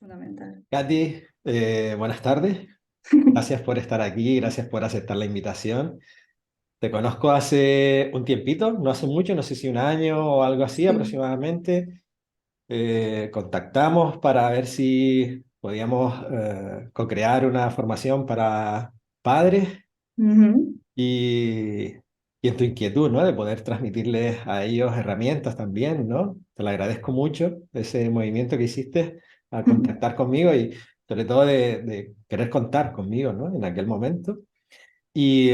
Fundamental. Katy, buenas tardes. Gracias por estar aquí, gracias por aceptar la invitación. Te conozco hace un tiempito, no hace mucho, no sé si un año o algo así Sí. aproximadamente. Contactamos para ver si podíamos co-crear una formación para padres Ujú, y, y en tu inquietud, ¿no? De poder transmitirles a ellos herramientas también, ¿no? Te lo agradezco mucho ese movimiento que hiciste a ujú, contactar conmigo y sobre todo de querer contar conmigo, ¿no? En aquel momento. Y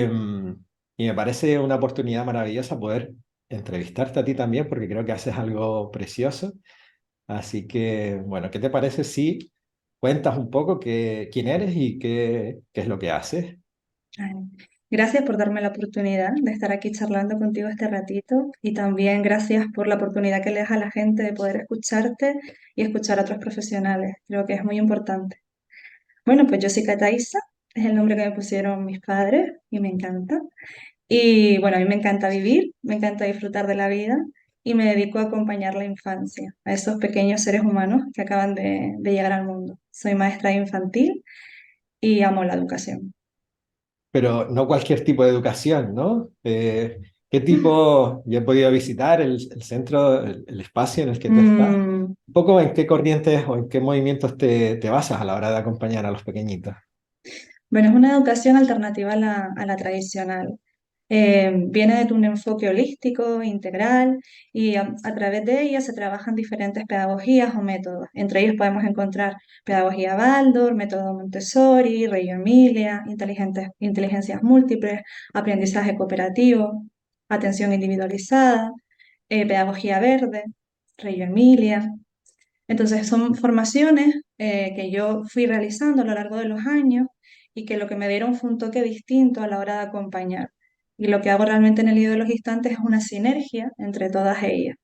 me parece una oportunidad maravillosa poder entrevistarte a ti también porque creo que haces algo precioso. Así que, bueno, ¿qué te parece si cuentas un poco quién eres y qué es lo que haces? Ay, gracias por darme la oportunidad de estar aquí charlando contigo este ratito y también gracias por la oportunidad que le das a la gente de poder escucharte y escuchar a otros profesionales. Creo que es muy importante. Bueno, pues yo soy Cataísa, es el nombre que me pusieron mis padres y me encanta. Y bueno, a mí me encanta vivir, me encanta disfrutar de la vida y me dedico a acompañar la infancia, a esos pequeños seres humanos que acaban de llegar al mundo. Soy maestra infantil y amo la educación. Pero no cualquier tipo de educación, ¿no? ¿Qué tipo? Yo he podido visitar el centro, el espacio en el que tú estás. Mm, Un poco en qué corrientes o en qué movimientos te basas a la hora de acompañar a los pequeñitos. bueno, es una educación alternativa a la tradicional. Viene de un enfoque holístico, integral, y a través de ella se trabajan diferentes pedagogías o métodos. Entre ellos podemos encontrar pedagogía Waldorf, método Montessori, Reggio Emilia, inteligencias múltiples, aprendizaje cooperativo, atención individualizada, pedagogía verde, Reggio Emilia. Entonces son formaciones que yo fui realizando a lo largo de los años y que lo que me dieron fue un toque distinto a la hora de acompañar. Y lo que hago realmente en el Nido de los Instantes es una sinergia entre todas ellas.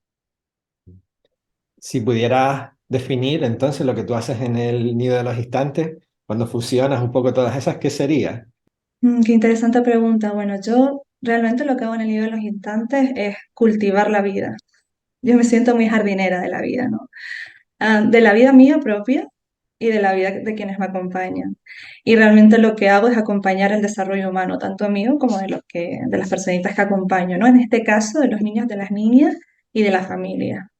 Si pudieras definir entonces lo que tú haces en el nido de los instantes, cuando fusionas un poco todas esas, ¿qué sería? Qué interesante pregunta. Bueno, yo realmente lo que hago en el Nido de los Instantes es cultivar la vida. Yo me siento muy jardinera de la vida, ¿no? De la vida mía propia y de la vida de quienes me acompañan. Y realmente lo que hago es acompañar el desarrollo humano, tanto mío como de las personitas que acompaño, ¿no? En este caso, de los niños, de las niñas y de la familia.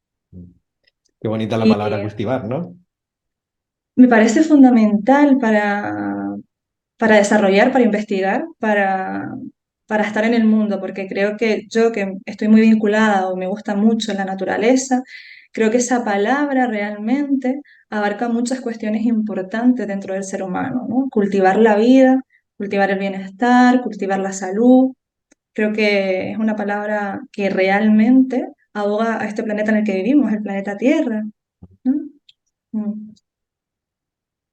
Qué bonita la Y palabra cultivar, ¿no? me parece fundamental para desarrollar, para investigar, para estar en el mundo, porque creo que yo que estoy muy vinculada o me gusta mucho la naturaleza, creo que esa palabra realmente abarca muchas cuestiones importantes dentro del ser humano, ¿no? Cultivar la vida, cultivar el bienestar, cultivar la salud. Creo que es una palabra que realmente aboga a este planeta en el que vivimos, el planeta Tierra, ¿no? Mm.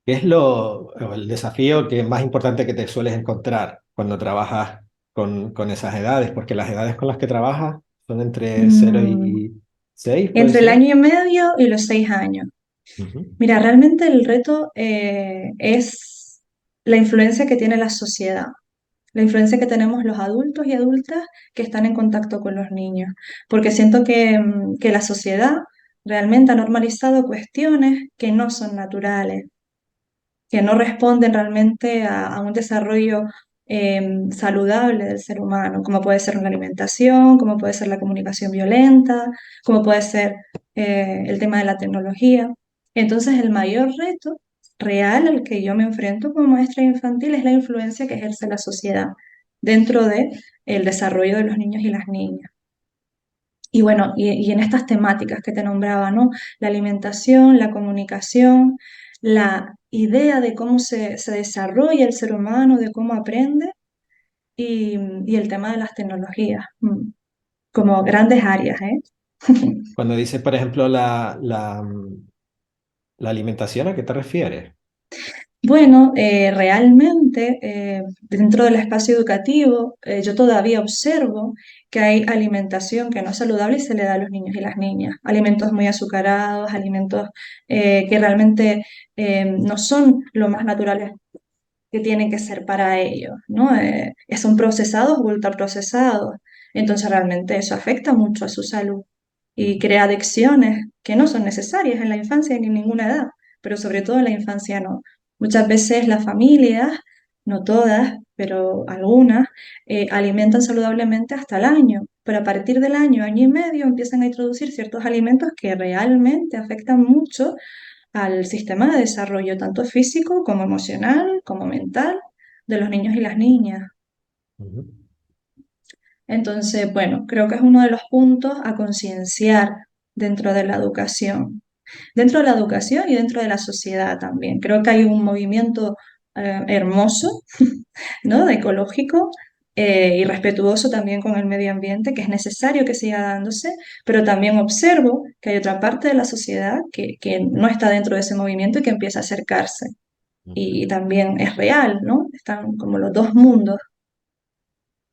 ¿Qué es o el desafío que es más importante que te sueles encontrar cuando trabajas con esas edades? Porque las edades con las que trabajas son entre 0 Mm, y 6, ¿puede Entre el ser? año y medio y los 6 años. Ujú. Mira, realmente el reto es la influencia que tiene la sociedad, la influencia que tenemos los adultos y adultas que están en contacto con los niños, porque siento que la sociedad realmente ha normalizado cuestiones que no son naturales, que no responden realmente a un desarrollo saludable del ser humano, como puede ser una alimentación, como puede ser la comunicación violenta, como puede ser el tema de la tecnología. Entonces, el mayor reto real al que yo me enfrento como maestra infantil es la influencia que ejerce la sociedad dentro de el desarrollo de los niños y las niñas. Y bueno, y en estas temáticas que te nombraba, ¿no? La alimentación, la comunicación, la idea de cómo se desarrolla el ser humano, de cómo aprende, y el tema de las tecnologías, como grandes áreas, ¿eh? Cuando dices, por ejemplo, la alimentación, ¿a qué te refieres? Bueno, realmente dentro del espacio educativo yo todavía observo que hay alimentación que no es saludable y se le da a los niños y las niñas. Alimentos muy azucarados, alimentos que realmente no son lo más naturales que tienen que ser para ellos, ¿no? Son procesados o ultraprocesados. Entonces realmente eso afecta mucho a su salud y Ujú. crea adicciones que no son necesarias en la infancia ni en ninguna edad. pero sobre todo en la infancia no. Muchas veces las familias, no todas, pero algunas, alimentan saludablemente hasta el año, pero a partir del año, año y medio, empiezan a introducir ciertos alimentos que realmente afectan mucho al sistema de desarrollo, tanto físico como emocional, como mental, de los niños y las niñas. Ujú, Entonces, bueno, creo que es uno de los puntos a concienciar dentro de la educación. Dentro de la educación y dentro de la sociedad también. Creo que hay un movimiento hermoso, ¿no? Ecológico y respetuoso también con el medio ambiente, que es necesario que siga dándose, pero también observo que hay otra parte de la sociedad que no está dentro de ese movimiento y que empieza a acercarse. ujú. Y también es real, ¿no? Están como los dos mundos.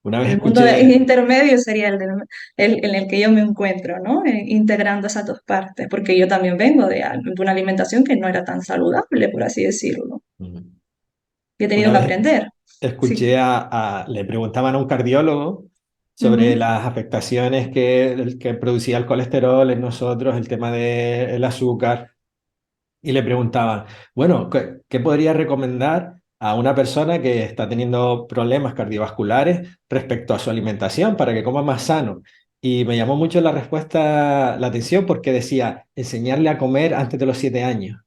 Una vez El mundo escuché, intermedio sería en el que yo me encuentro, ¿no? Integrando esas dos partes, porque yo también vengo de una alimentación que no era tan saludable, por así decirlo. ujú. Y he Una tenido que vez aprender. Sí. escuché le preguntaban a un cardiólogo sobre Ujú. las afectaciones que producía el colesterol en nosotros, el tema del azúcar. Y le preguntaban, bueno, ¿qué podría recomendar a una persona que está teniendo problemas cardiovasculares respecto a su alimentación para que coma más sano? Y me llamó mucho la respuesta, la atención, porque decía, enseñarle a comer antes de los 7 años.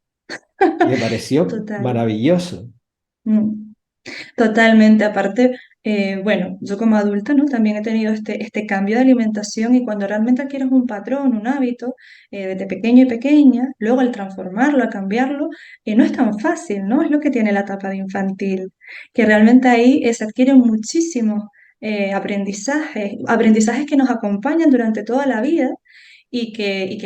Y me pareció Total. maravilloso. Mm. Totalmente, aparte, bueno, yo como adulta, ¿no? También he tenido este cambio de alimentación y cuando realmente adquieres un patrón, un hábito, desde pequeño y pequeña, luego al transformarlo, al cambiarlo, no es tan fácil, ¿no? Es lo que tiene la etapa de infantil, que realmente ahí se adquieren muchísimos aprendizajes, aprendizajes que nos acompañan durante toda la vida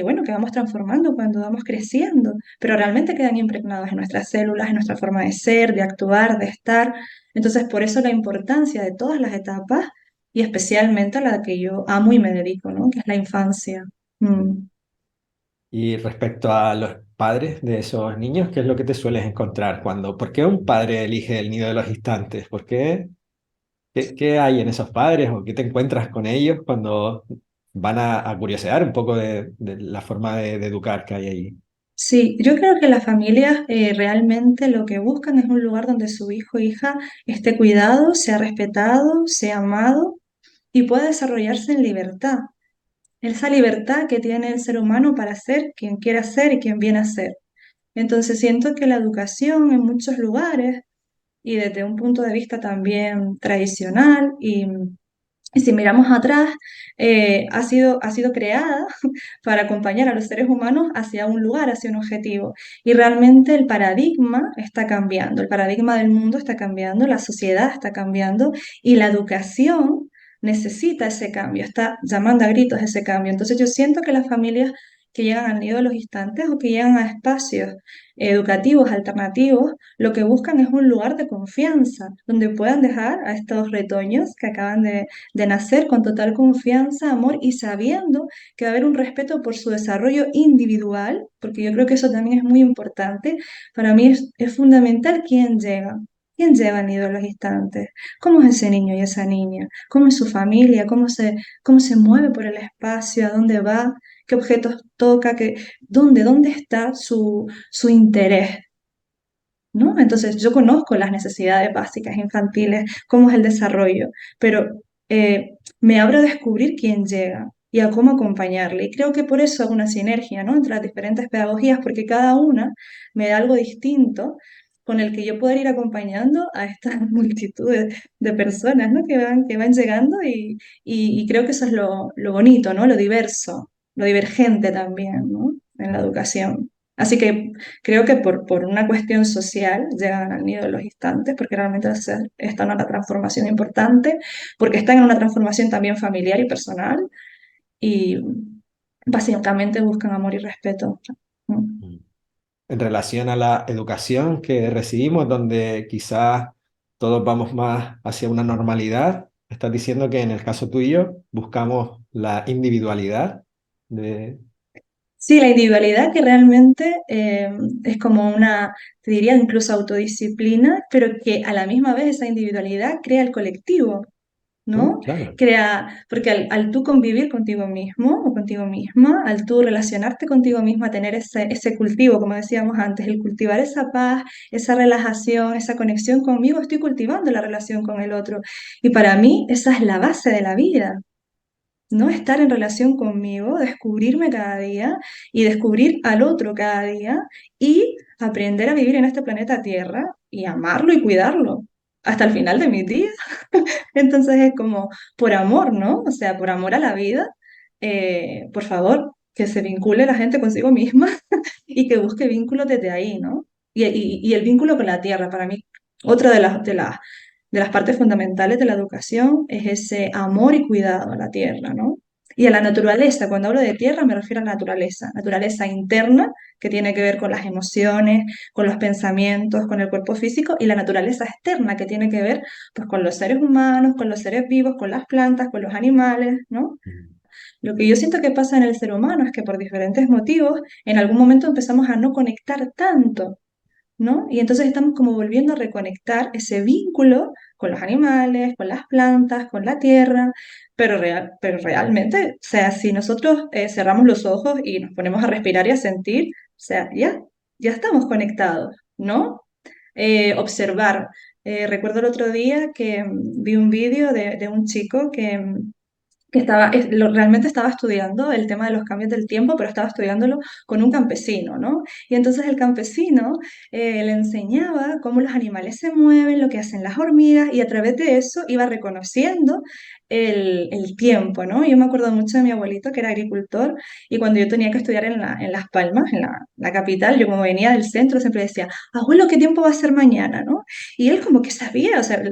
bueno, que vamos transformando cuando vamos creciendo, pero realmente quedan impregnados en nuestras células, en nuestra forma de ser, de actuar, de estar. Entonces, por eso la importancia de todas las etapas y especialmente a la que yo amo y me dedico, ¿no? Que es la infancia. Mm. Y respecto a los padres de esos niños, ¿qué es lo que te sueles encontrar por qué un padre elige el nido de los instantes? ¿Por qué? ¿Qué hay en esos padres o qué te encuentras con ellos cuando van a curiosear un poco de la forma de educar que hay ahí? Sí, yo creo que las familias realmente lo que buscan es un lugar donde su hijo o hija esté cuidado, sea respetado, sea amado y pueda desarrollarse en libertad. Esa libertad que tiene el ser humano para ser quien quiera ser y quien viene a ser. Entonces siento que la educación en muchos lugares y desde un punto de vista también tradicional y si miramos atrás, ha sido creada para acompañar a los seres humanos hacia un lugar, hacia un objetivo. Y realmente el paradigma está cambiando, el paradigma del mundo está cambiando, la sociedad está cambiando y la educación necesita ese cambio, está llamando a gritos ese cambio. Entonces yo siento que las familias que llegan al nido de los instantes o que llegan a espacios educativos alternativos, lo que buscan es un lugar de confianza, donde puedan dejar a estos retoños que acaban de nacer con total confianza, amor y sabiendo que va a haber un respeto por su desarrollo individual, porque yo creo que eso también es muy importante. Para mí es fundamental quién llega. ¿Quién lleva el nido a los instantes? ¿Cómo es ese niño y esa niña? ¿Cómo es su familia? Cómo se mueve por el espacio? ¿A dónde va? ¿Qué objetos toca? ¿Dónde está su interés? ¿No? Entonces, yo conozco las necesidades básicas infantiles, cómo es el desarrollo, pero me abro a descubrir quién llega y a cómo acompañarle. Y creo que por eso hago una sinergia, ¿no? Entre las diferentes pedagogías, porque cada una me da algo distinto con el que yo poder ir acompañando a estas multitudes de personas, ¿no? Que van llegando y creo que eso es lo bonito, ¿no? Lo diverso, lo divergente también, ¿no? En la Mm. educación. Así que creo que por una cuestión social llegan al nido de los instantes, porque realmente están en una transformación importante, porque están en una transformación también familiar y personal, y básicamente buscan amor y respeto. Mm. Mm. En relación a la educación que recibimos, donde quizás todos vamos más hacia una normalidad, estás diciendo que en el caso tuyo buscamos la individualidad de... Sí, la individualidad que realmente es como una, te diría incluso autodisciplina, pero que a la misma vez esa individualidad crea el colectivo. ¿no? Claro. Porque al tú convivir contigo mismo o contigo misma, al tú relacionarte contigo misma, tener ese cultivo, como decíamos antes, el cultivar esa paz, esa relajación, esa conexión conmigo, estoy cultivando la relación con el otro. Y para mí esa es la base de la vida, ¿no? Estar en relación conmigo, descubrirme cada día y descubrir al otro cada día y aprender a vivir en este planeta Tierra y amarlo y cuidarlo hasta el final de mis días. Entonces es como por amor, ¿no? O sea, por amor a la vida, por favor, que se vincule la gente consigo misma y que busque vínculos desde ahí, ¿no? Y el vínculo con la tierra, para mí, otra de las partes fundamentales de la educación es ese amor y cuidado a la tierra, ¿no? Y a la naturaleza, cuando hablo de tierra me refiero a la naturaleza, naturaleza interna, que tiene que ver con las emociones, con los pensamientos, con el cuerpo físico, y la naturaleza externa, que tiene que ver pues, con los seres humanos, con los seres vivos, con las plantas, con los animales, ¿no? Mm. Lo que yo siento que pasa en el ser humano es que por diferentes motivos, en algún momento empezamos a no conectar tanto, ¿no? Y entonces estamos como volviendo a reconectar ese vínculo con los animales, con las plantas, con la tierra, pero realmente, o sea, si nosotros cerramos los ojos y nos ponemos a respirar y a sentir, o sea, ya estamos conectados, ¿no? Observar. Recuerdo el otro día que vi un vídeo de un chico que realmente estaba estudiando el tema de los cambios del tiempo, pero estaba estudiándolo con un campesino, ¿no? Y entonces el campesino le enseñaba cómo los animales se mueven, lo que hacen las hormigas, y a través de eso iba reconociendo el tiempo, ¿no? Yo me acuerdo mucho de mi abuelito, que era agricultor, y cuando yo tenía que estudiar en Las Palmas, en la capital, yo como venía del centro, siempre decía, abuelo, ¿qué tiempo va a ser mañana, no? Y él como que sabía, o sea,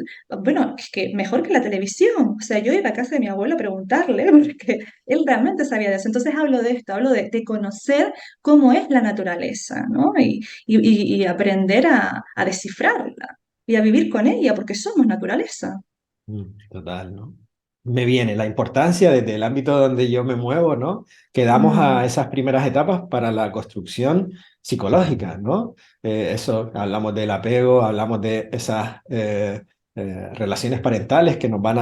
bueno, es que mejor que la televisión. O sea, yo iba a casa de mi abuelo a preguntarle, porque él realmente sabía de eso. Entonces hablo de esto, hablo de conocer cómo es la naturaleza, ¿no? Y aprender a descifrarla y a vivir con ella, porque somos naturaleza. Total, ¿no? Me viene la importancia desde el ámbito donde yo me muevo, ¿no? Que damos a Mm, esas primeras etapas para la construcción psicológica, ¿no? Eso, hablamos del apego, hablamos de esas relaciones parentales que nos van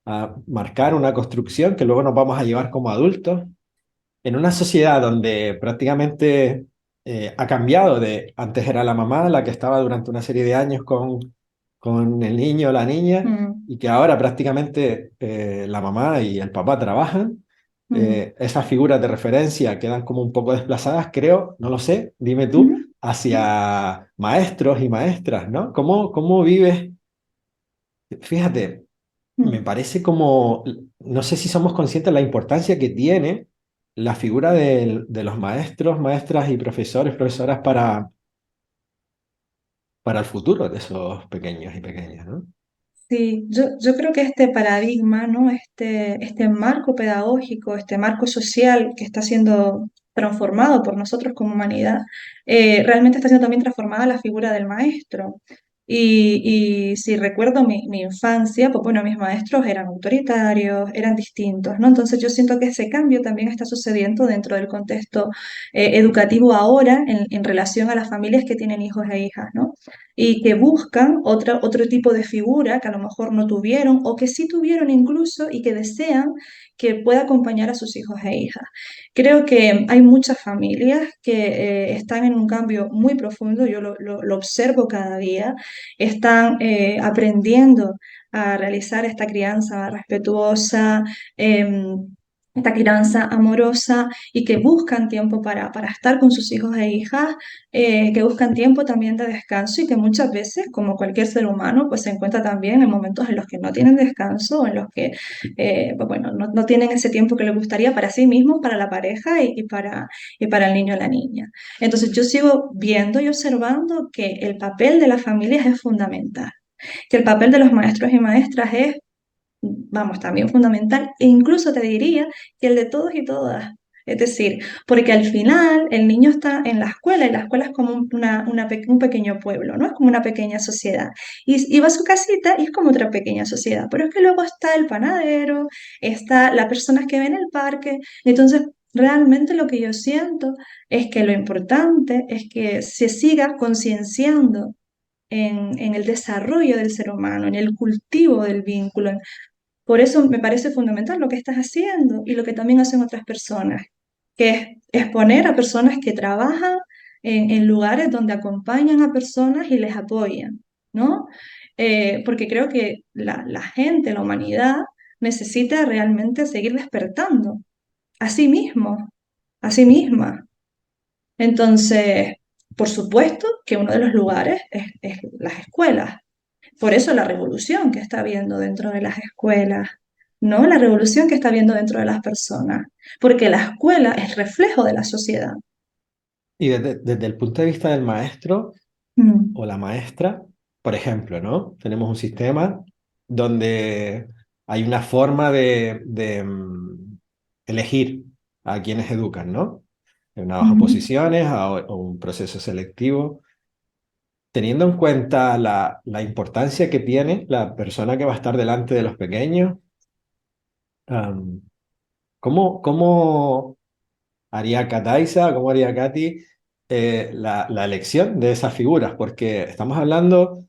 a marcar una construcción que luego nos vamos a llevar como adultos en una sociedad donde prácticamente ha cambiado de antes era la mamá la que estaba durante una serie de años con el niño o la niña mm, y que ahora prácticamente la mamá y el papá trabajan, mm, esas figuras de referencia quedan como un poco desplazadas, creo, no lo sé, dime tú, mm, hacia maestros y maestras, ¿no? ¿Cómo vives? Fíjate, me mm. parece como, no sé si somos conscientes de la importancia que tiene la figura de los maestros, maestras y profesores, profesoras para el futuro de esos pequeños y pequeñas, ¿no? Sí, yo creo que este paradigma, ¿no? Este marco pedagógico, este marco social que está siendo transformado por nosotros como humanidad, realmente está siendo también transformada la figura del maestro. Y si recuerdo mi infancia, pues bueno, mis maestros eran autoritarios, eran distintos, ¿no? Entonces yo siento que ese cambio también está sucediendo dentro del contexto educativo ahora en relación a las familias que tienen hijos e hijas, ¿no? Y que buscan otro tipo de figura que a lo mejor no tuvieron o que sí tuvieron incluso y que desean que pueda acompañar a sus hijos e hijas. Creo que hay muchas familias que están en un cambio muy profundo, yo lo observo cada día, están aprendiendo a realizar esta crianza respetuosa, esta crianza amorosa y que buscan tiempo para estar con sus hijos e hijas, que buscan tiempo también de descanso y que muchas veces, como cualquier ser humano, pues se encuentra también en momentos en los que no tienen descanso, o en los que, pues bueno, no tienen ese tiempo que les gustaría para sí mismos, para la pareja y para el niño o la niña. Entonces yo sigo viendo y observando que el papel de las familias es fundamental, que el papel de los maestros y maestras es, vamos, también fundamental, e incluso te diría que el de todos y todas. Es decir, porque al final el niño está en la escuela y la escuela es como un pequeño pueblo, ¿no? Es como una pequeña sociedad. Y va a su casita y es como otra pequeña sociedad. Pero es que luego está el panadero, está las personas que ven el parque. Entonces, realmente lo que yo siento es que lo importante es que se siga concienciando en el desarrollo del ser humano, en el cultivo del vínculo, Por eso me parece fundamental lo que estás haciendo y lo que también hacen otras personas, que es exponer a personas que trabajan en lugares donde acompañan a personas y les apoyan, ¿no? Porque creo que la gente, la humanidad, necesita realmente seguir despertando a sí mismo, a sí misma. Entonces, por supuesto que uno de los lugares es las escuelas. Por eso la revolución que está habiendo dentro de las escuelas, ¿no? La revolución que está habiendo dentro de las personas. Porque la escuela es reflejo de la sociedad. Y desde el punto de vista del maestro Mm, o la maestra, por ejemplo, ¿no? Tenemos un sistema donde hay una forma de elegir a quienes educan, ¿no? En unas mm. oposiciones o un proceso selectivo. Teniendo en cuenta la importancia que tiene la persona que va a estar delante de los pequeños, am, ¿cómo haría Kataisa, cómo haría Katy la elección de esas figuras? Porque estamos hablando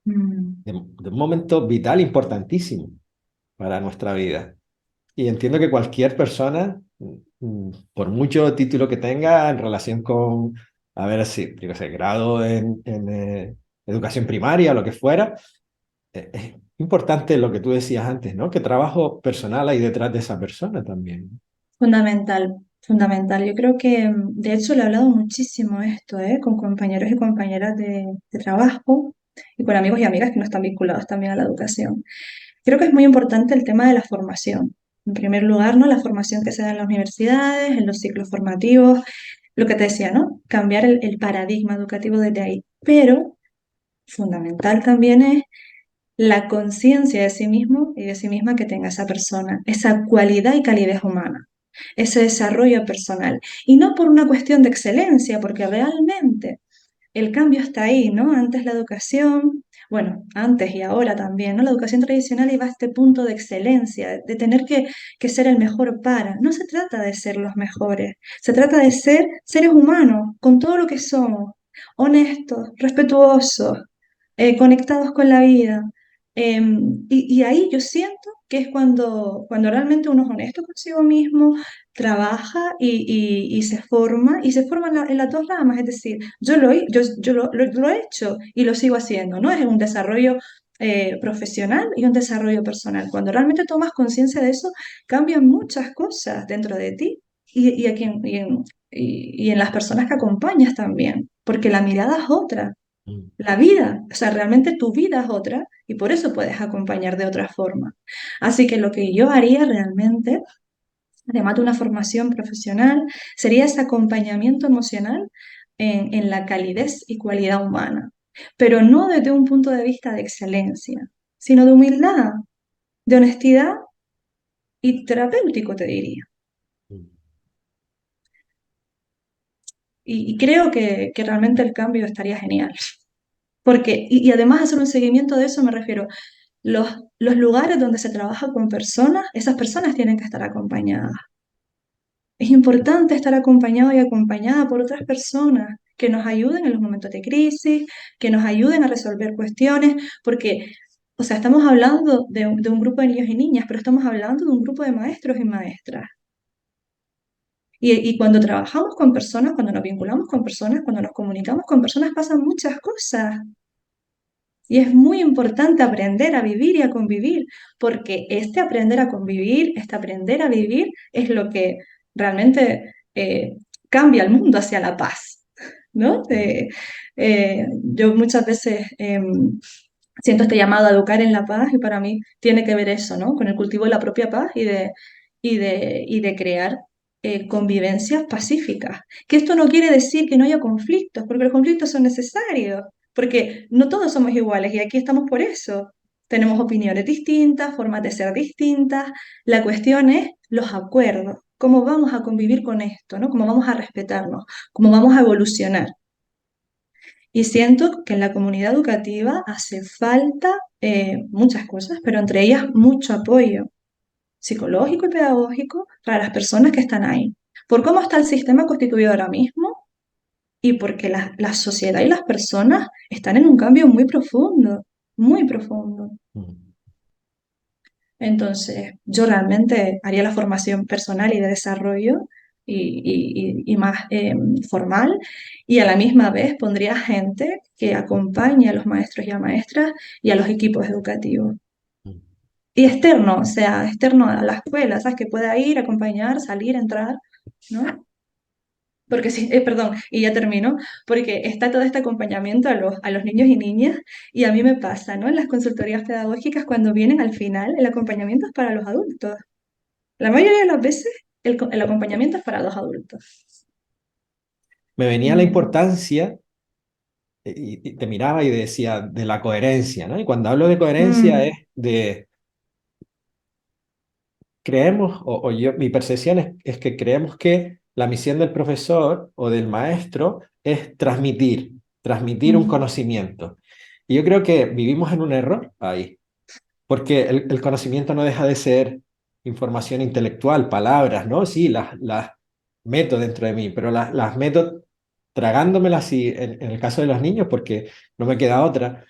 Mm. de un momento vital importantísimo para nuestra vida. Y entiendo que cualquier persona, por mucho título que tenga en relación con, a ver si, yo qué sé, grado en educación primaria o lo que fuera, es importante lo que tú decías antes, ¿no? ¿Qué trabajo personal hay detrás de esa persona también? Fundamental, fundamental. Yo creo que, de hecho, le he hablado muchísimo esto, ¿eh? Con compañeros y compañeras de trabajo y con amigos y amigas que no están vinculados también a la educación. Creo que es muy importante el tema de la formación. En primer lugar, ¿no? La formación que se da en las universidades, en los ciclos formativos, lo que te decía, ¿no? Cambiar el paradigma educativo desde ahí. Pero fundamental también es la conciencia de sí mismo y de sí misma que tenga esa persona, esa cualidad y calidez humana, ese desarrollo personal. Y no por una cuestión de excelencia, porque realmente el cambio está ahí, ¿no? Antes la educación, bueno, antes y ahora también, ¿no? La educación tradicional iba a este punto de excelencia, de tener que ser el mejor para. No se trata de ser los mejores, se trata de ser seres humanos, con todo lo que somos, honestos, respetuosos, conectados con la vida. Y ahí yo siento que es cuando realmente uno es honesto consigo mismo, trabaja y y se forma en las dos ramas, es decir, yo lo he hecho y lo sigo haciendo, ¿no? Es un desarrollo profesional y un desarrollo personal. Cuando realmente tomas conciencia de eso, cambian muchas cosas dentro de ti y, a quien, y en las personas que acompañas también, porque la mirada es otra. Mm. La vida, o sea, realmente tu vida es otra y por eso puedes acompañar de otra forma. Así que lo que yo haría realmente, además de una formación profesional, sería ese acompañamiento emocional en la calidez y cualidad humana, pero no desde un punto de vista de excelencia, sino de humildad, de honestidad y terapéutico, te diría. Mm. Y creo que realmente el cambio estaría genial. Porque, y además hacer un seguimiento de eso me refiero, los lugares donde se trabaja con personas, esas personas tienen que estar acompañadas. Es importante estar acompañado y acompañada por otras personas que nos ayuden en los momentos de crisis, que nos ayuden a resolver cuestiones, porque, o sea, estamos hablando de un grupo de niños y niñas, pero estamos hablando de un grupo de maestros y maestras. Y cuando trabajamos con personas, cuando nos vinculamos con personas, cuando nos comunicamos con personas, pasan muchas cosas. Y es muy importante aprender a vivir y a convivir, porque este aprender a convivir, este aprender a vivir es lo que realmente cambia el mundo hacia la paz, ¿no? Yo muchas veces siento este llamado a educar en la paz y para mí tiene que ver eso, ¿no? Con el cultivo de la propia paz y de crear convivencias pacíficas. Que esto no quiere decir que no haya conflictos, porque los conflictos son necesarios, porque no todos somos iguales y aquí estamos por eso. Tenemos opiniones distintas, formas de ser distintas. La cuestión es los acuerdos, cómo vamos a convivir con esto, ¿no? Cómo vamos a respetarnos, cómo vamos a evolucionar. Y siento que en la comunidad educativa hace falta muchas cosas, pero entre ellas mucho apoyo psicológico y pedagógico para las personas que están ahí. Por cómo está el sistema constituido ahora mismo y porque la sociedad y las personas están en un cambio muy profundo, muy profundo. Mm. Entonces, yo realmente haría la formación personal y de desarrollo y más formal, y a la misma vez pondría gente que acompañe a los maestros y a maestras y a los equipos educativos. Y externo, o sea, externo a la escuela, ¿sabes? Que pueda ir, acompañar, salir, entrar, ¿no? Porque sí, perdón, y ya termino, porque está todo este acompañamiento a los niños y niñas, y a mí me pasa, ¿no? En las consultorías pedagógicas, cuando vienen al final, el acompañamiento es para los adultos. La mayoría de las veces, el acompañamiento es para los adultos. Me venía la Mm, importancia y te miraba y decía de la coherencia, ¿no? Y cuando hablo de coherencia es mm, de creemos, o yo, mi percepción es que creemos que la misión del profesor o del maestro es transmitir un mm, conocimiento. Y yo creo que vivimos en un error ahí, porque el conocimiento no deja de ser información intelectual, palabras, ¿no? Sí, las meto dentro de mí, pero las meto tragándomelas así en el caso de los niños, porque no me queda otra.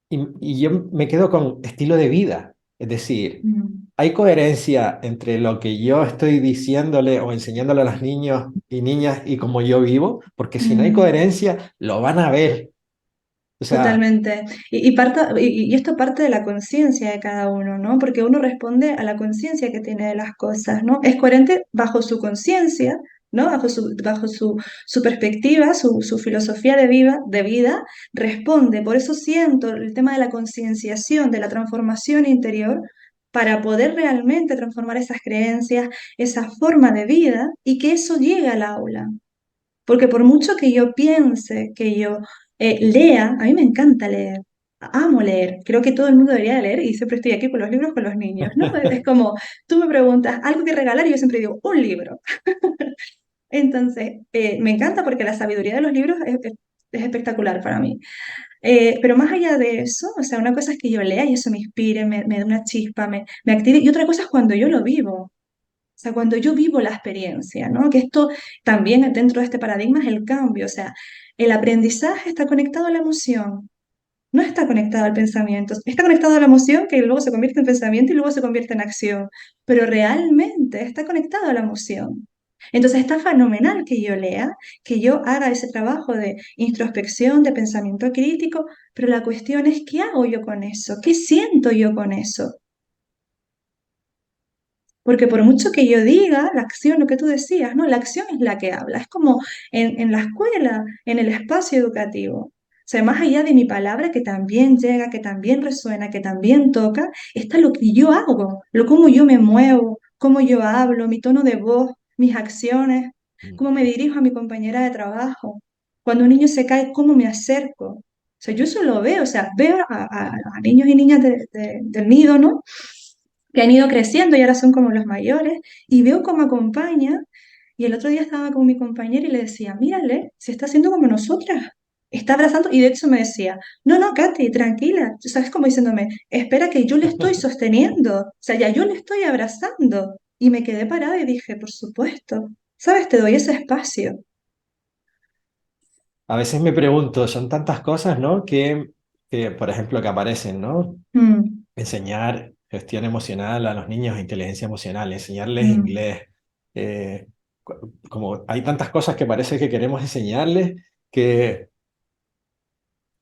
Y yo me quedo con estilo de vida, es decir, mm, hay coherencia entre lo que yo estoy diciéndole o enseñándole a los niños y niñas y cómo yo vivo, porque si no hay mm. coherencia, lo van a ver. O sea, Totalmente. Y esto parte de la conciencia de cada uno, ¿no? Porque uno responde a la conciencia que tiene de las cosas, ¿no? Es coherente bajo su conciencia, ¿no? Su perspectiva, su filosofía de vida, responde. Por eso siento el tema de la concienciación, de la transformación interior, para poder realmente transformar esas creencias, esa forma de vida y que eso llegue al aula. Porque por mucho que yo piense, que yo lea, a mí me encanta leer, amo leer, creo que todo el mundo debería leer y siempre estoy aquí con los libros, con los niños, ¿no? Es como, tú me preguntas algo que regalar y yo siempre digo, un libro. Entonces, me encanta porque la sabiduría de los libros es espectacular para mí. Pero más allá de eso, o sea, una cosa es que yo lea y eso me inspire, me dé una chispa, me active, y otra cosa es cuando yo lo vivo. O sea, cuando yo vivo la experiencia, ¿no? Que esto también dentro de este paradigma es el cambio. O sea, el aprendizaje está conectado a la emoción, no está conectado al pensamiento. Está conectado a la emoción que luego se convierte en pensamiento y luego se convierte en acción. Pero realmente está conectado a la emoción. Entonces está fenomenal que yo lea, que yo haga ese trabajo de introspección, de pensamiento crítico, pero la cuestión es, ¿qué hago yo con eso? ¿Qué siento yo con eso? Porque por mucho que yo diga, la acción, lo que tú decías, ¿no? La acción es la que habla. Es como en la escuela, en el espacio educativo. O sea, más allá de mi palabra que también llega, que también resuena, que también toca, está lo que yo hago, lo cómo yo me muevo, cómo yo hablo, mi tono de voz, mis acciones, cómo me dirijo a mi compañera de trabajo. Cuando un niño se cae, cómo me acerco. O sea, yo eso lo veo, o sea, veo a niños y niñas del nido, ¿no? Que han ido creciendo y ahora son como los mayores, y veo cómo acompaña. Y el otro día estaba con mi compañera y le decía, mírale, se está haciendo como nosotras, está abrazando, y de hecho me decía, no, no, Katy, tranquila, sabes como diciéndome, espera que yo le estoy sosteniendo, o sea, ya yo le estoy abrazando. Y me quedé parada y dije, por supuesto, sabes, te doy ese espacio. a veces me pregunto, son tantas cosas, ¿no? Por ejemplo, que aparecen, ¿no? Mm, Enseñar gestión emocional a los niños, inteligencia emocional, enseñarles mm. inglés. Como hay tantas cosas que parece que queremos enseñarles que,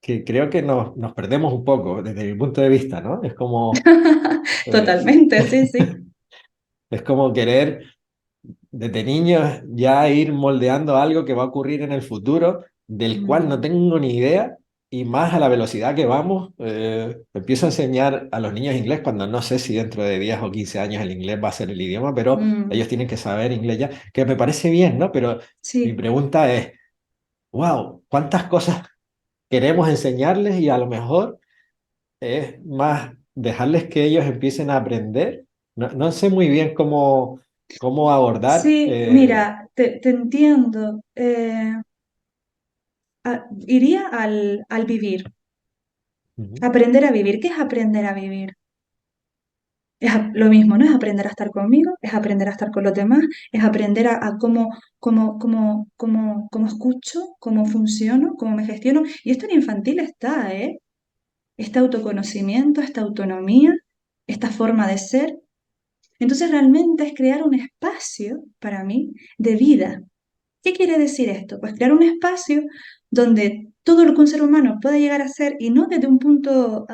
que creo que nos perdemos un poco desde mi punto de vista, ¿no? Eh, Totalmente, sí, sí. es como querer desde niños ya ir moldeando algo que va a ocurrir en el futuro, del cual no Mm, tengo ni idea, y más a la velocidad que vamos, empiezo a enseñar a los niños inglés cuando no sé si dentro de 10 o 15 años el inglés va a ser el idioma, pero ellos mm, tienen que saber inglés ya, que me parece bien, ¿no? Pero mi sí. pregunta es, wow, ¿cuántas cosas queremos enseñarles y a lo mejor es más dejarles que ellos empiecen a aprender? No sé muy bien cómo abordar. Sí, mira, te entiendo. Iría al vivir, Ujú. aprender a vivir. ¿Qué es aprender a vivir? Lo mismo, ¿no? Es aprender a estar conmigo, es aprender a estar con los demás, es aprender a cómo escucho, cómo funciono, cómo me gestiono. Y esto en infantil está, ¿eh? Este autoconocimiento, esta autonomía. esta forma de ser. Entonces realmente es crear un espacio para mí de vida. ¿Qué quiere decir esto? Pues crear un espacio donde todo lo que un ser humano pueda llegar a ser, y no desde un punto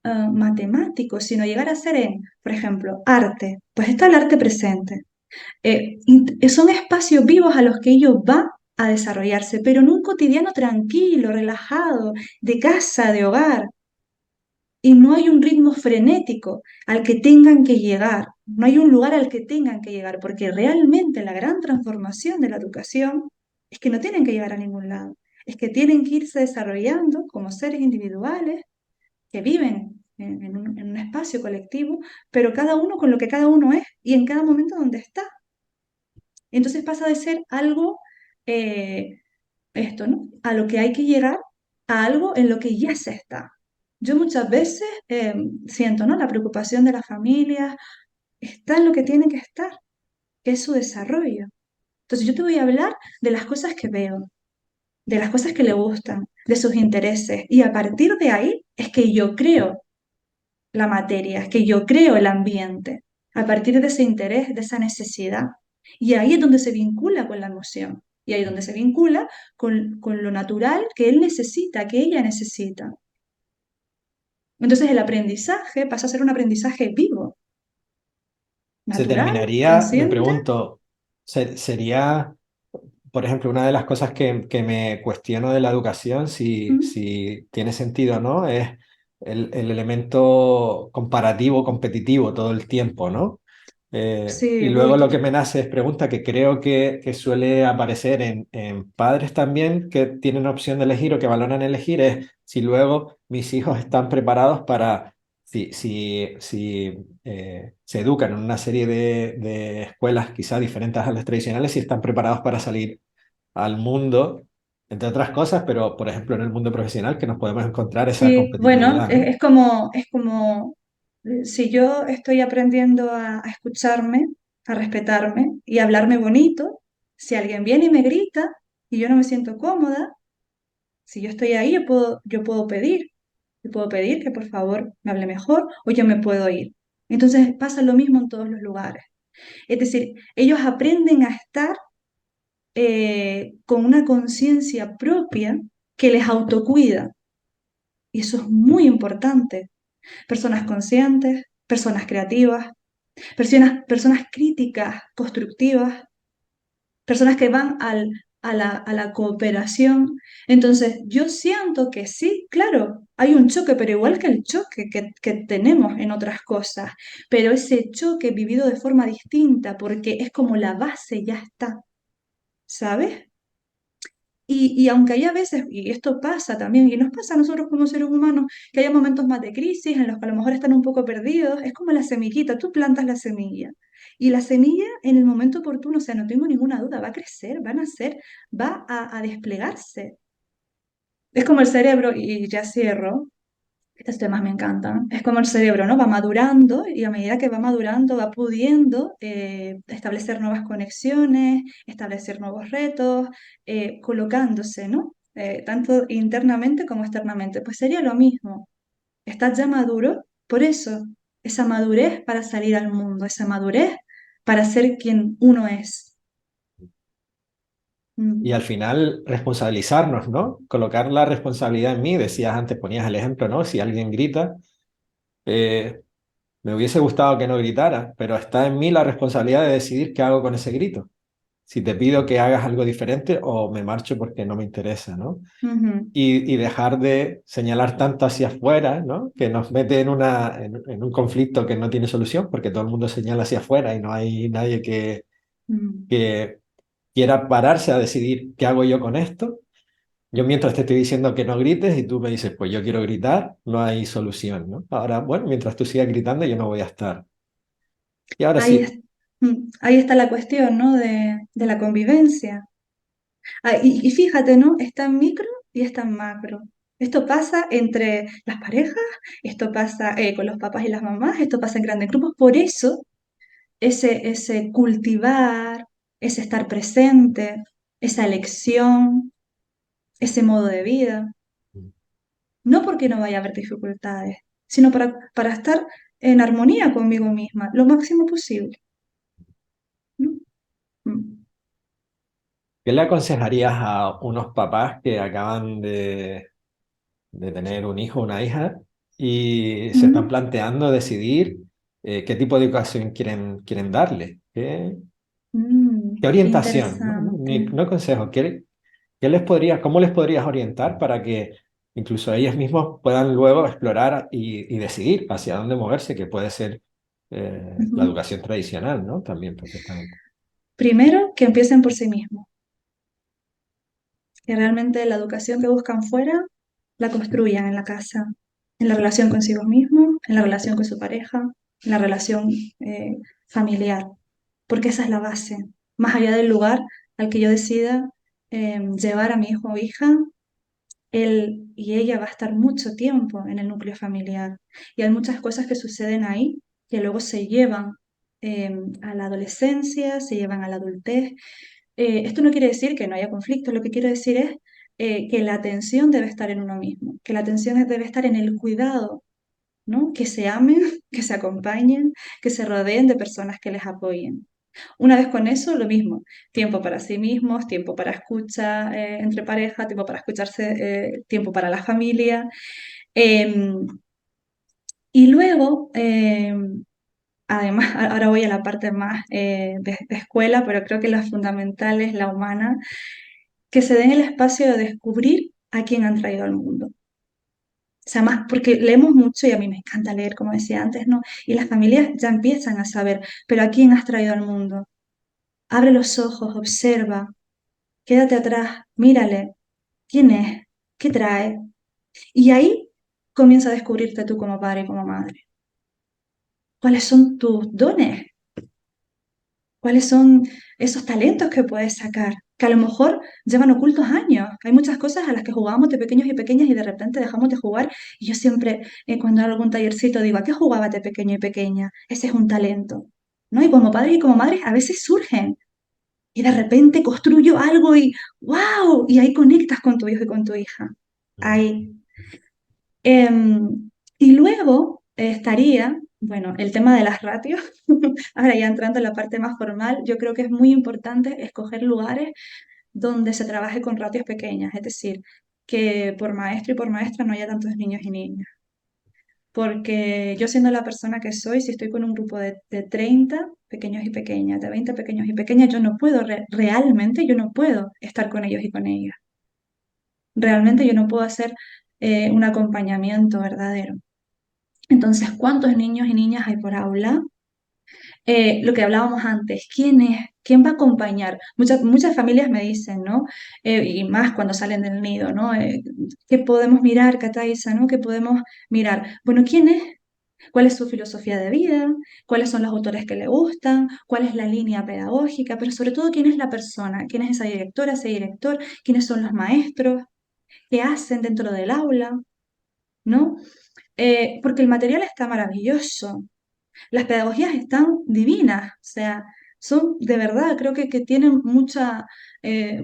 matemático, sino llegar a ser en, por ejemplo, arte. Pues está el arte presente. Son espacios vivos a los que ellos van a desarrollarse, pero en un cotidiano tranquilo, relajado, de casa, de hogar, y no hay un ritmo frenético al que tengan que llegar, no hay un lugar al que tengan que llegar, porque realmente la gran transformación de la educación es que no tienen que llegar a ningún lado, es que tienen que irse desarrollando como seres individuales que viven en un espacio colectivo, pero cada uno con lo que cada uno es y en cada momento donde está. Entonces pasa de ser algo, eh, esto, ¿no? A lo que hay que llegar, a algo en lo que ya se está. Yo muchas veces siento, ¿no? La preocupación de las familias está en lo que tiene que estar, que es su desarrollo. Entonces yo te voy a hablar de las cosas que veo, de las cosas que le gustan, de sus intereses, y a partir de ahí es que yo creo la materia, es que yo creo el ambiente, a partir de ese interés, de esa necesidad. Y ahí es donde se vincula con la emoción. Y ahí es donde se vincula con lo natural que él necesita, que ella necesita. Entonces el aprendizaje pasa a ser un aprendizaje vivo, Se natural, terminaría, me consciente. pregunto, sería, por ejemplo, una de las cosas que me cuestiono de la educación, Mm. si tiene sentido o no, es el elemento comparativo, competitivo todo el tiempo, ¿no? Y Sí, luego uy, lo que me nace es pregunta que creo que suele aparecer en padres también que tienen opción de elegir o que valoran elegir, es si luego mis hijos están preparados para, si se educan en una serie de escuelas quizá diferentes a las tradicionales, si están preparados para salir al mundo, entre otras cosas, pero por ejemplo en el mundo profesional que nos podemos encontrar esa sí, bueno, competitividad, ¿no? es como si yo estoy aprendiendo a escucharme, a respetarme y a hablarme bonito, si alguien viene y me grita y yo no me siento cómoda, si yo estoy ahí, yo puedo pedir que por favor me hable mejor o yo me puedo ir. Entonces pasa lo mismo en todos los lugares. Es decir, ellos aprenden a estar con una conciencia propia que les autocuida. Y eso es muy importante. Personas conscientes, personas creativas, personas críticas, constructivas, personas que van a la cooperación. Entonces, yo siento que sí, claro, hay un choque, pero igual que el choque que tenemos en otras cosas, pero ese choque vivido de forma distinta, porque es como la base ya está, ¿sabes? Y aunque haya veces, y esto pasa también, y nos pasa a nosotros como seres humanos, que haya momentos más de crisis en los que a lo mejor están un poco perdidos, es como la semillita, tú plantas la semilla. Y la semilla en el momento oportuno, o sea, no tengo ninguna duda, va a crecer, va a nacer, va a desplegarse. Es como el cerebro, y ya cierro, estos temas me encantan. Es como el cerebro, ¿no? Va madurando y a medida que va madurando va pudiendo establecer nuevas conexiones, establecer nuevos retos, colocándose, ¿no? Tanto internamente como externamente. Pues sería lo mismo. Estás ya maduro, por eso, esa madurez para salir al mundo, esa madurez para ser quien uno es. Y Mm. al final responsabilizarnos, ¿no? Colocar la responsabilidad en mí. Decías antes, ponías el ejemplo, ¿no? Si alguien grita, eh, me hubiese gustado que no gritara, pero está en mí la responsabilidad de decidir qué hago con ese grito. Si te pido que hagas algo diferente o me marcho porque no me interesa, ¿no? Ujú, Y dejar de señalar tanto hacia afuera, ¿no? Que nos mete en un conflicto que no tiene solución porque todo el mundo señala hacia afuera y no hay nadie mm. que quiera pararse a decidir qué hago yo con esto. Yo mientras te estoy diciendo que no grites y tú me dices, pues yo quiero gritar, no hay solución, ¿no? Ahora, bueno, mientras tú sigas gritando, yo no voy a estar. Y ahora Ahí, sí, ahí está la cuestión, ¿no? De la convivencia. Ah, y fíjate, ¿no? Está en micro y está en macro. Esto pasa entre las parejas, esto pasa con los papás y las mamás, esto pasa en grandes grupos. Por eso, ese cultivar, ese estar presente, esa elección, ese modo de vida, no porque no vaya a haber dificultades, sino para estar en armonía conmigo misma, lo máximo posible, ¿no? Mm. ¿Qué le aconsejarías a unos papás que acaban de tener un hijo o una hija y se están Mm. planteando decidir qué tipo de educación quieren darle? ¿Qué Qué orientación? No, no, interesante. no consejo. ¿Cómo les podrías orientar para que incluso ellos mismos puedan luego explorar y decidir hacia dónde moverse, que puede ser la Ujú. educación tradicional, ¿no? También perfectamente. Primero, que empiecen por sí mismos, que realmente la educación que buscan fuera la construyan en la casa, en la relación consigo mismo, en la relación con su pareja, en la relación eh, familiar, porque esa es la base. Más allá del lugar al que yo decida llevar a mi hijo o hija, él y ella va a estar mucho tiempo en el núcleo familiar. Y hay muchas cosas que suceden ahí que luego se llevan a la adolescencia, se llevan a la adultez. Esto no quiere decir que no haya conflictos, lo que quiero decir es que la atención debe estar en uno mismo, que la atención debe estar en el cuidado, ¿no? Que se amen, que se acompañen, que se rodeen de personas que les apoyen. Una vez con eso, lo mismo, tiempo para sí mismos, tiempo para escucha entre pareja, tiempo para escucharse, tiempo para la familia. Em, y luego, además, ahora voy a la parte más de escuela, pero creo que la fundamental es la humana, que se den el espacio de descubrir a quién han traído al mundo. O sea, más porque leemos mucho y a mí me encanta leer, como decía antes, ¿no? Y las familias ya empiezan a saber, pero ¿a quién has traído al mundo? Abre los ojos, observa, quédate atrás, mírale, quién es, qué trae. Y ahí comienza a descubrirte tú como padre y como madre. ¿Cuáles son tus dones? ¿Cuáles son esos talentos que puedes sacar? Que a lo mejor llevan ocultos años. Hay muchas cosas a las que jugábamos de pequeños y pequeñas y de repente dejamos de jugar. Y yo siempre, cuando hago algún tallercito, digo, ¿a qué jugabas de pequeño y pequeña? Ese es un talento. ¿No? Y como padres y como madres a veces surgen. Y de repente construyo algo y ¡wow! Y ahí conectas con tu hijo y con tu hija. Mm. Ahí. Y luego estaría, bueno, el tema de las ratios. Ahora ya entrando en la parte más formal, yo creo que es muy importante escoger lugares donde se trabaje con ratios pequeñas, es decir, que por maestro y por maestra no haya tantos niños y niñas. Porque yo siendo la persona que soy, si estoy con un grupo de 30 pequeños y pequeñas, de 20 pequeños y pequeñas, yo no puedo, realmente yo no puedo estar con ellos y con ellas. Realmente yo no puedo hacer un acompañamiento verdadero. Entonces, ¿cuántos niños y niñas hay por aula? Lo que hablábamos antes, ¿quién es? ¿Quién va a acompañar? Muchas familias me dicen, ¿no? Y más cuando salen del nido, ¿no? ¿Qué podemos mirar, Cataiza, ¿no? ¿Qué podemos mirar? Bueno, ¿quién es? ¿Cuál es su filosofía de vida? ¿Cuáles son los autores que le gustan? ¿Cuál es la línea pedagógica? Pero sobre todo, ¿quién es la persona? ¿Quién es esa directora, ese director? ¿Quiénes son los maestros? ¿Qué hacen dentro del aula? ¿No? Porque el material está maravilloso, las pedagogías están divinas, o sea, son de verdad, creo que tienen eh,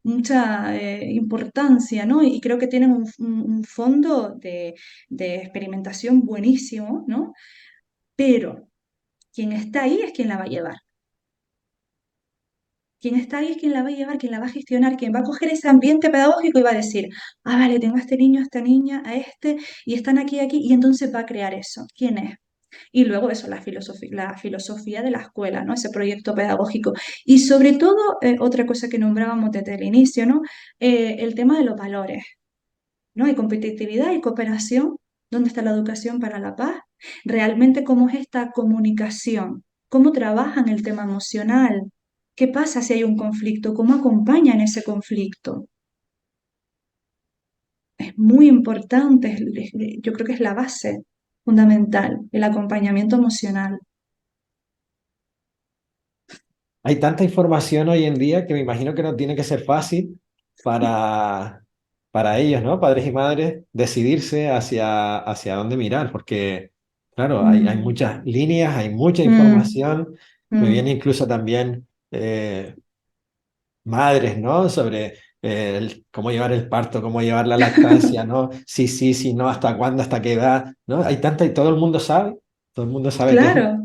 mucha importancia, ¿no? Y creo que tienen un fondo de experimentación buenísimo, ¿no? Pero quien está ahí es quien la va a llevar. Quien está ahí es quien la va a llevar, quien la va a gestionar, quien va a coger ese ambiente pedagógico y va a decir, ah, vale, tengo a este niño, a esta niña, a este, y están aquí, y entonces va a crear eso. ¿Quién es? Y luego eso, la filosofía de la escuela, ¿no? Ese proyecto pedagógico. Y sobre todo, otra cosa que nombrábamos desde el inicio, ¿no? El tema de los valores, ¿no? Hay competitividad y cooperación. ¿Dónde está la educación para la paz? Realmente, ¿cómo es esta comunicación? ¿Cómo trabajan el tema emocional? ¿Qué pasa si hay un conflicto? ¿Cómo acompañan ese conflicto? Es muy importante, yo creo que es la base fundamental, el acompañamiento emocional. Hay tanta información hoy en día que me imagino que no tiene que ser fácil para, para ellos, ¿no? Padres y madres, decidirse hacia dónde mirar, porque, claro, hay Mm, muchas líneas, hay mucha mm, información. Me viene mm, incluso también madres, ¿no? Sobre cómo llevar el parto, cómo llevar la lactancia, ¿no? Sí, sí, sí, no, hasta cuándo, hasta qué edad, ¿no? Hay tanta y todo el mundo sabe todo. Claro,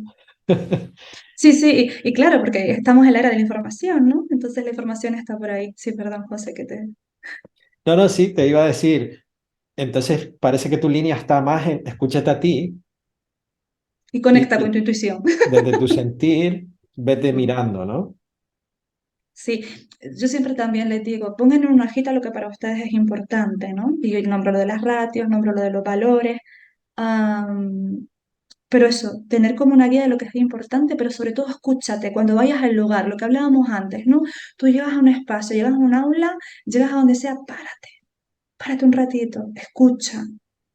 sí, sí, y claro, porque estamos en la era de la información, ¿no? Entonces la información está por ahí. Sí, perdón, José, que te... No, no, sí, te iba a decir, entonces parece que tu línea está más en escúchate a ti Y y, conecta con y tu intuición. desde tu sentir, vete mirando, ¿no? Sí, yo siempre también les digo, pongan en una hojita lo que para ustedes es importante, ¿no? Y yo nombro lo de las ratios, nombro lo de los valores, am, pero eso, tener como una guía de lo que es importante, pero sobre todo escúchate cuando vayas al lugar, lo que hablábamos antes, ¿no? Tú llegas a un espacio, llegas a un aula, llegas a donde sea, párate un ratito, escucha,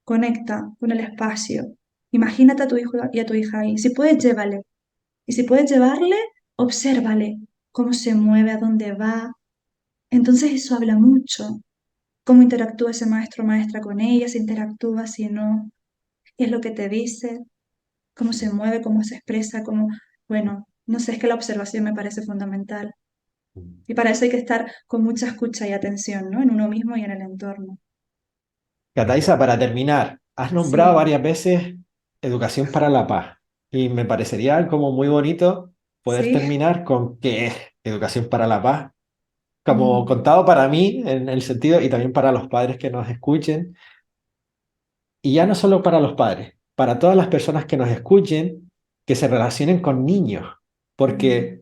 conecta con el espacio, imagínate a tu hijo y a tu hija ahí, si puedes, llévale, y si puedes llevarle, obsérvale cómo se mueve, a dónde va. Entonces eso habla mucho, cómo interactúa ese maestro o maestra con ella, si interactúa, si no, qué es lo que te dice, cómo se mueve, cómo se expresa, cómo, bueno, no sé, es que la observación me parece fundamental. Y para eso hay que estar con mucha escucha y atención, ¿no? En uno mismo y en el entorno. Cataiza, para terminar, has nombrado Sí, varias veces educación para la paz y me parecería como muy bonito poder sí. terminar con qué es educación para la paz, como Mm, contado para mí en el sentido y también para los padres que nos escuchen, y ya no solo para los padres, para todas las personas que nos escuchen, que se relacionen con niños, mm, porque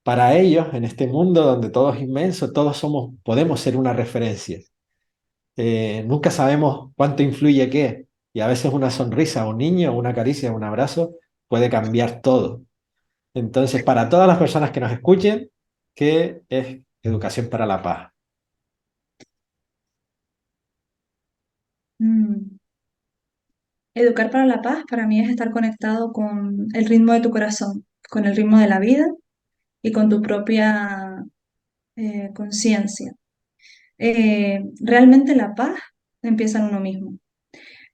para ellos, en este mundo donde todo es inmenso, todos somos, podemos ser una referencia. Nunca sabemos cuánto influye qué, y a veces una sonrisa a un niño, una caricia, un abrazo puede cambiar todo. Entonces, para todas las personas que nos escuchen, ¿qué es educación para la paz? mm. Educar para la paz para mí es estar conectado con el ritmo de tu corazón, con el ritmo de la vida y con tu propia conciencia. Realmente la paz empieza en uno mismo,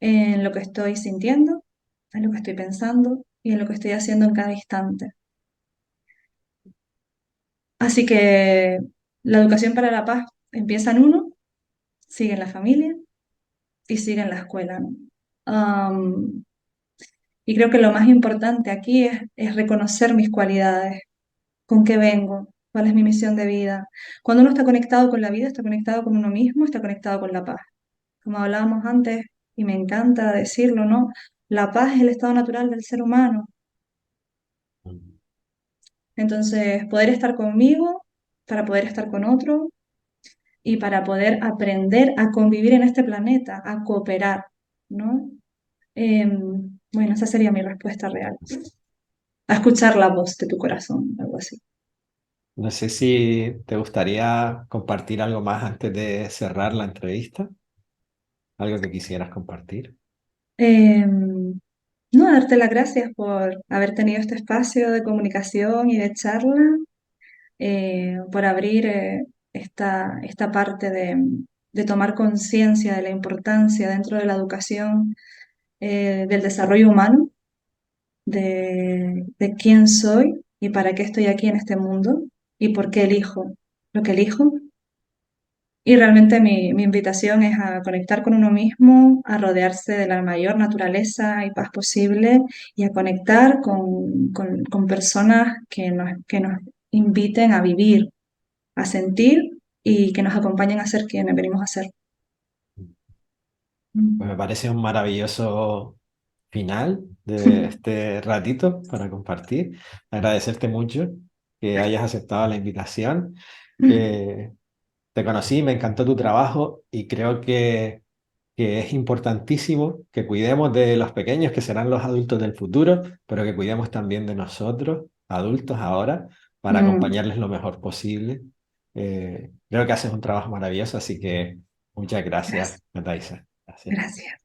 en lo que estoy sintiendo, en lo que estoy pensando y en lo que estoy haciendo en cada instante. Así que la educación para la paz empieza en uno, sigue en la familia y sigue en la escuela, ¿no? Am, y creo que lo más importante aquí es reconocer mis cualidades, con qué vengo, cuál es mi misión de vida. Cuando uno está conectado con la vida, está conectado con uno mismo, está conectado con la paz. Como hablábamos antes, y me encanta decirlo, ¿no? La paz es el estado natural del ser humano. Entonces, poder estar conmigo para poder estar con otro y para poder aprender a convivir en este planeta, a cooperar, ¿no? Bueno, esa sería mi respuesta real. A escuchar la voz de tu corazón, algo así. No sé si te gustaría compartir algo más antes de cerrar la entrevista, algo que quisieras compartir. Em, no, darte las gracias por haber tenido este espacio de comunicación y de charla, por abrir esta parte de tomar conciencia de la importancia dentro de la educación, del desarrollo humano, de quién soy y para qué estoy aquí en este mundo y por qué elijo lo que elijo. Y realmente mi invitación es a conectar con uno mismo, a rodearse de la mayor naturaleza y paz posible y a conectar con personas que nos inviten a vivir, a sentir y que nos acompañen a ser quienes venimos a ser. Pues Mm. me parece un maravilloso final de este ratito para compartir. Agradecerte mucho que hayas aceptado la invitación. Eh, Te conocí, me encantó tu trabajo y creo que es importantísimo que cuidemos de los pequeños, que serán los adultos del futuro, pero que cuidemos también de nosotros, adultos ahora, para Mm, acompañarles lo mejor posible. Creo que haces un trabajo maravilloso, así que muchas gracias, gracias, Nataisa. Gracias. gracias.